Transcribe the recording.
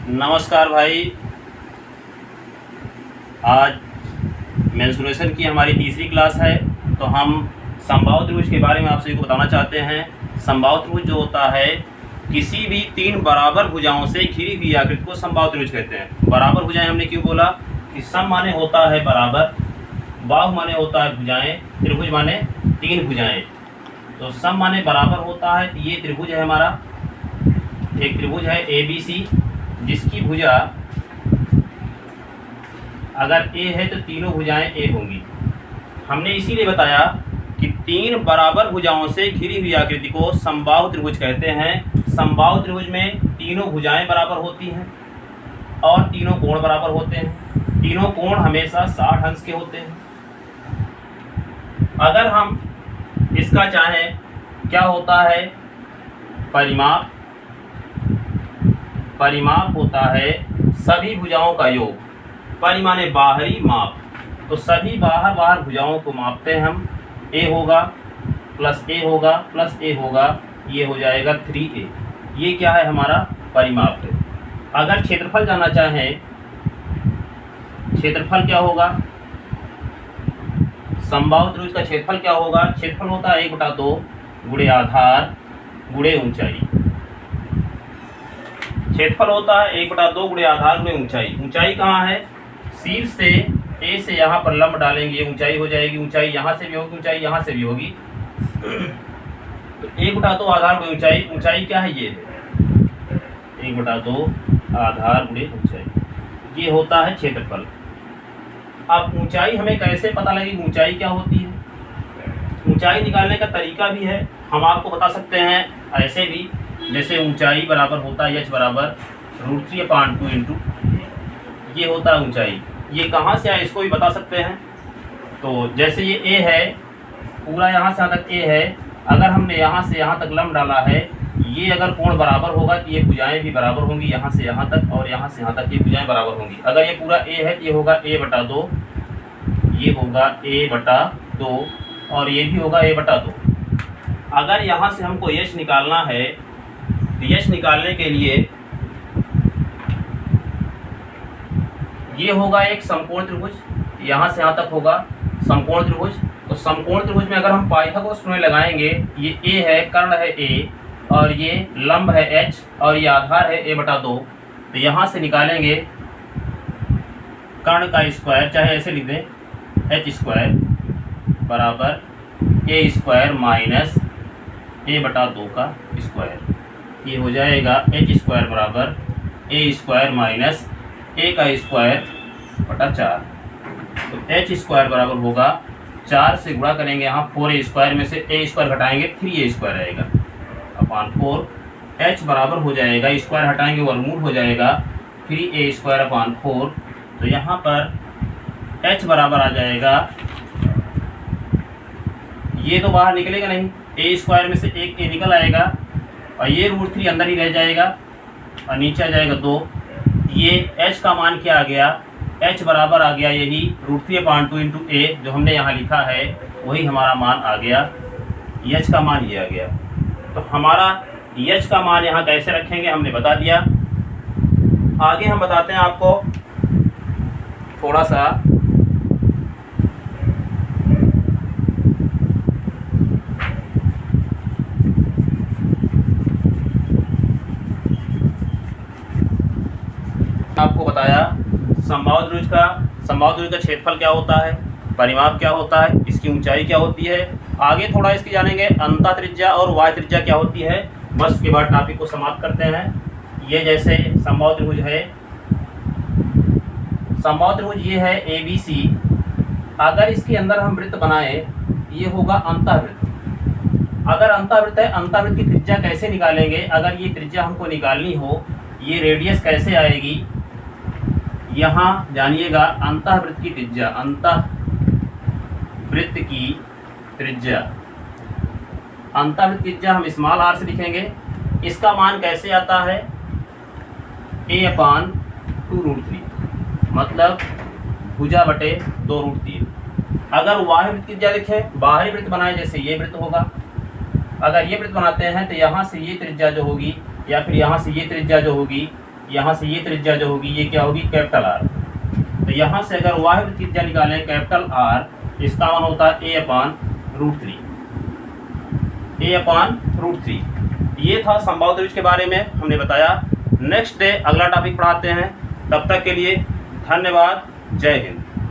नमस्कार भाई। आज मेंसुरेशन की हमारी तीसरी क्लास है। तो हम समबाहु त्रिभुज के बारे में आप सभी को बताना चाहते हैं। समबाहु त्रिभुज जो होता है किसी भी तीन बराबर भुजाओं से घिरी हुई आकृति को समबाहु त्रिभुज कहते हैं। बराबर भुजाएं हमने क्यों बोला कि सम माने होता है बराबर, बाहु माने होता है भुजाएं, त्रिभुज माने तीन भुजाएं। तो सम माने बराबर होता है। ये त्रिभुज है हमारा, एक त्रिभुज है ABC जिसकी भुजा अगर A है तो तीनों भुजाएं A होंगी। हमने इसीलिए बताया कि तीन बराबर भुजाओं से घिरी हुई आकृति को समबाहु त्रिभुज कहते हैं। समबाहु त्रिभुज में तीनों भुजाएं बराबर होती हैं और तीनों कोण बराबर होते हैं। तीनों कोण हमेशा 60 अंश के होते हैं। अगर हम इसका चाहें क्या होता है परिमाप, परिमाप होता है सभी भुजाओं का योग। परि माने बाहरी माप, तो सभी बाहर भुजाओं को मापते हैं हम। A होगा प्लस A होगा प्लस A होगा, ये हो जाएगा 3A। ये क्या है हमारा परिमाप है। अगर क्षेत्रफल जानना चाहें, क्षेत्रफल क्या होगा, समबाहु त्रिभुज का क्षेत्रफल क्या होगा। क्षेत्रफल होता है 1/2 गुणे आधार गुणे ऊंचाई। क्षेत्रफल होता है 1/2 गुणे आधार गुणे ऊंचाई। ऊंचाई कहाँ है, शीर्ष से A से यहाँ पर लंब डालेंगे, ऊंचाई हो जाएगी। ऊंचाई यहाँ से भी होगी, ऊंचाई यहाँ से भी होगी। तो 1/2 आधार गुणे ऊंचाई। ऊंचाई क्या है, ये है 1/2 आधार गुणे ऊंचाई। ये होता है क्षेत्रफल। अब ऊंचाई हमें कैसे पता लगेगी, ऊंचाई क्या होती है। ऊंचाई निकालने का तरीका भी है, हम आपको बता सकते हैं ऐसे भी। जैसे ऊंचाई बराबर होता है h बराबर √3/2 इंटू, ये होता है ऊंचाई। ये कहाँ से आए इसको भी बता सकते हैं। तो जैसे ये A है, पूरा यहाँ से यहाँ तक A है। अगर हमने यहाँ से यहाँ तक लंब डाला है, ये अगर कोण बराबर होगा तो ये भुजाएं भी बराबर होंगी। यहाँ से यहाँ तक और यहाँ से यहाँ तक ये भुजाएं बराबर होंगी। अगर ये पूरा A है तो ये होगा A/2, ये होगा A/2 और ये भी होगा A/2। अगर यहाँ से हमको h निकालना है तो h निकालने के लिए ये होगा एक समकोण त्रिभुज, यहाँ से यहाँ तक होगा समकोण त्रिभुज। तो समकोण त्रिभुज में अगर हम पाइथागोरस प्रमेय लगाएंगे, ये A है, कर्ण है A और ये लंब है h और ये आधार है A/2। तो यहाँ से निकालेंगे कर्ण का स्क्वायर, चाहे ऐसे लिख दें h² बराबर A² माइनस A/2 का स्क्वायर। ये हो जाएगा h² बराबर A² माइनस A का स्क्वायर बटा 4। तो h² बराबर होगा 4 से गुणा करेंगे यहाँ 4A² में से A² घटाएंगे 3A² आएगा अपान 4। h बराबर हो जाएगा, स्क्वायर हटाएंगे वर्गमूल हो जाएगा 3A² अपान 4। तो यहाँ पर h बराबर आ जाएगा, ये तो बाहर निकलेगा नहीं, A² में से एक A निकल आएगा और ये √3 अंदर ही रह जाएगा और नीचे आ जाएगा 2। ये h का मान क्या आ गया, h बराबर आ गया यही √3/2 इंटू A जो हमने यहाँ लिखा है, वही हमारा मान आ गया। h का मान ये आ गया। तो हमारा h का मान यहाँ कैसे रखेंगे हमने बता दिया। आगे हम बताते हैं आपको थोड़ा सा। आपको बताया समबाहु त्रिभुज का क्षेत्रफल क्या होता है, परिमाप क्या होता है, इसकी ऊंचाई क्या होती है। आगे थोड़ा इसकी जानेंगे अंतः त्रिज्या और वाह्य त्रिज्या क्या होती है। बस उसके बाद टॉपिक को समाप्त करते हैं। ये जैसे समबाहु त्रिभुज है, समबाहु त्रिभुज ये है ABC। अगर इसके अंदर हम वृत्त बनाए, ये होगा अंतःवृत्त। अगर अंतःवृत्त है, अंतःवृत्त की त्रिज्या कैसे निकालेंगे। अगर ये त्रिज्या हमको निकालनी हो, ये रेडियस कैसे आएगी, यहाँ जानिएगा अंतःवृत्त की त्रिज्या। अंतःवृत्त की त्रिज्या, अंतःवृत्त की त्रिज्या हम स्मॉल r से लिखेंगे। इसका मान कैसे आता है, A/2√3 मतलब भुजा बटे 2√3। अगर वाह्य वृत्त की त्रिज्या लिखें, बाहरी वृत्त बनाए, जैसे ये वृत्त होगा। अगर ये वृत्त बनाते हैं तो यहाँ से ये त्रिज्या जो होगी या फिर यहाँ से ये त्रिज्या जो होगी, यहाँ से ये त्रिज्या जो होगी ये क्या होगी, कैपिटल आर। तो यहाँ से अगर वाह्य त्रिज्या निकालें कैपिटल आर, इसका मान होता है a/√3, a/√3। ये था समबाहु त्रिभुज के बारे में हमने बताया। नेक्स्ट डे अगला टॉपिक पढ़ाते हैं। तब तक के लिए धन्यवाद। जय हिंद।